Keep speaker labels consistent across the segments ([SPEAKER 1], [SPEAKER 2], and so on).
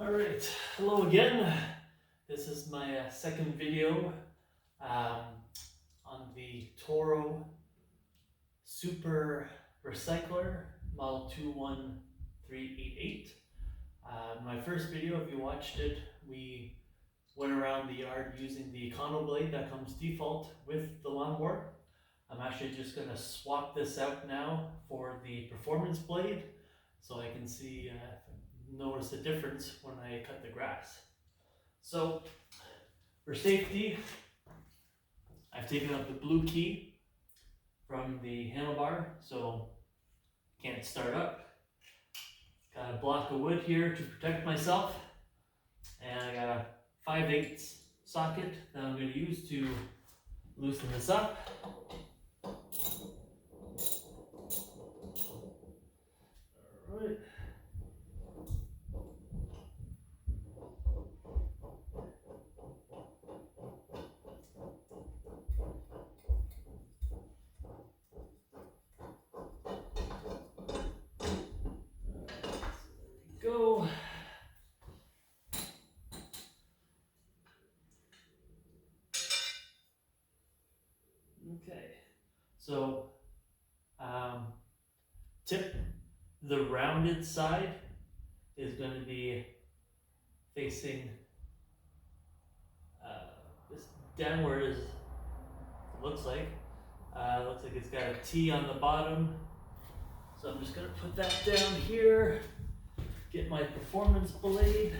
[SPEAKER 1] Alright, hello again. This is my second video on the Toro Super Recycler Model 21388. My first video, if you watched it, we went around the yard using the Econo blade that comes default with the lawnmower. I'm actually just going to swap this out now for the performance blade so I can see notice the difference when I cut the grass. So for safety, I've taken out the blue key from the handlebar, so can't start up. Got a block of wood here to protect myself, and I got a 5/8 socket that I'm going to use to loosen this up. Alright. Go. Okay, so tip, the rounded side is going to be facing this downward, as it looks like. Looks like it's got a T on the bottom, so I'm just going to put that down here. Get my performance blade.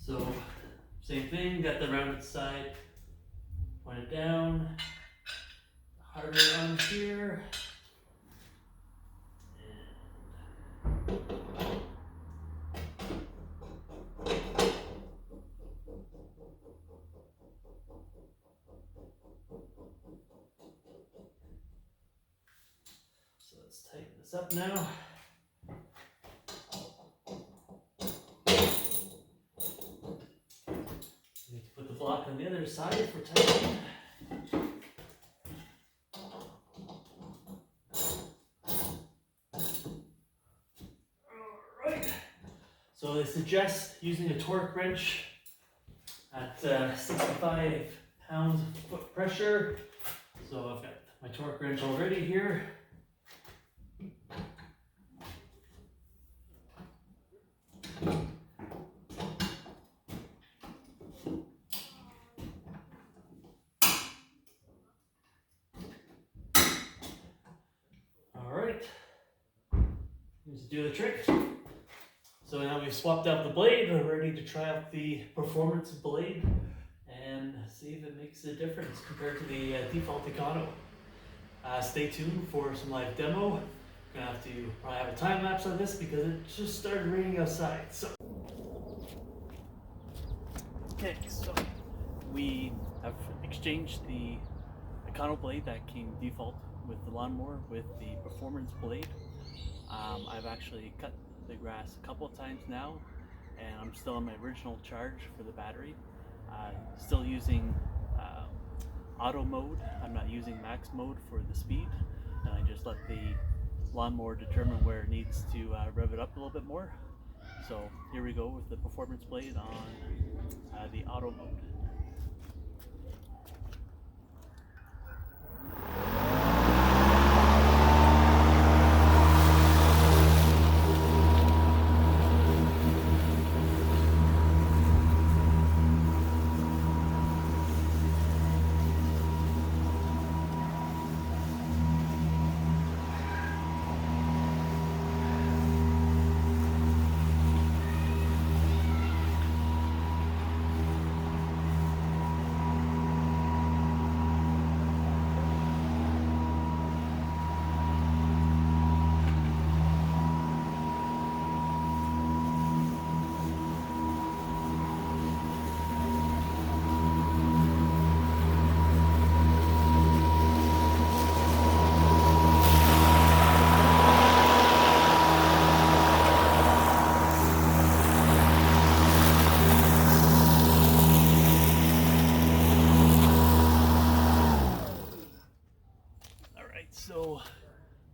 [SPEAKER 1] So, same thing, got the rounded side, point it down, harder on here. So let's tighten this up now. Need to put the block on the other side for tightening. Alright, so they suggest using a torque wrench at 65 pound-foot pressure. So I've got my torque wrench already here. Alright, seems to do the trick. So now we've swapped out the blade, we're ready to try out the performance blade and see if it makes a difference compared to the default Econo. Stay tuned for some live demo. Gonna have to probably have a time lapse on this because it just started raining outside. So okay, so we have exchanged the Econo blade that came default with the lawnmower with the performance blade. I've actually cut the grass a couple of times now, and I'm still on my original charge for the battery. Still using auto mode. I'm not using max mode for the speed, and I just let the lawnmower determine where it needs to rev it up a little bit more. So here we go with the performance blade on the auto mode.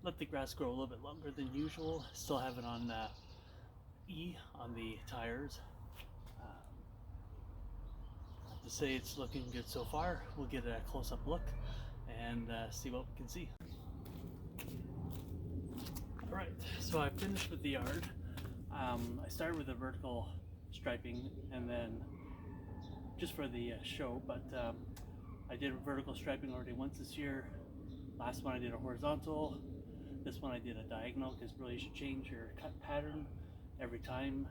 [SPEAKER 1] let the grass grow a little bit longer than usual. Still have it on E on the tires. I have to say it's looking good so far. We'll get a close-up look and see what we can see. Alright, so I finished with the yard. I started with the vertical striping and then just for the show, but I did vertical striping already once this year. Last one I did a horizontal. This one I did a diagonal, because really you should change your cut pattern every time.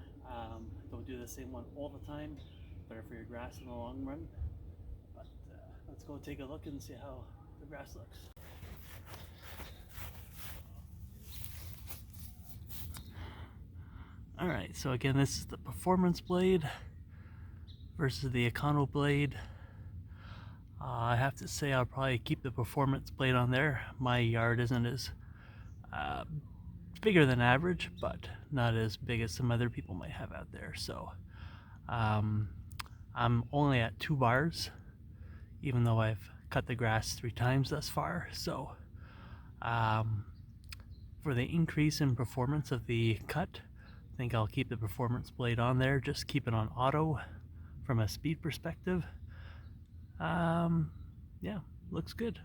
[SPEAKER 1] Don't do the same one all the time. Better for your grass in the long run. But let's go take a look and see how the grass looks. Alright, so again, this is the performance blade versus the econo blade. I have to say I'll probably keep the performance blade on there. My yard isn't as bigger than average, but not as big as some other people might have out there. So I'm only at 2 bars, even though I've cut the grass 3 times thus far. So for the increase in performance of the cut, I think I'll keep the performance blade on there, just keep it on auto from a speed perspective. Yeah, looks good.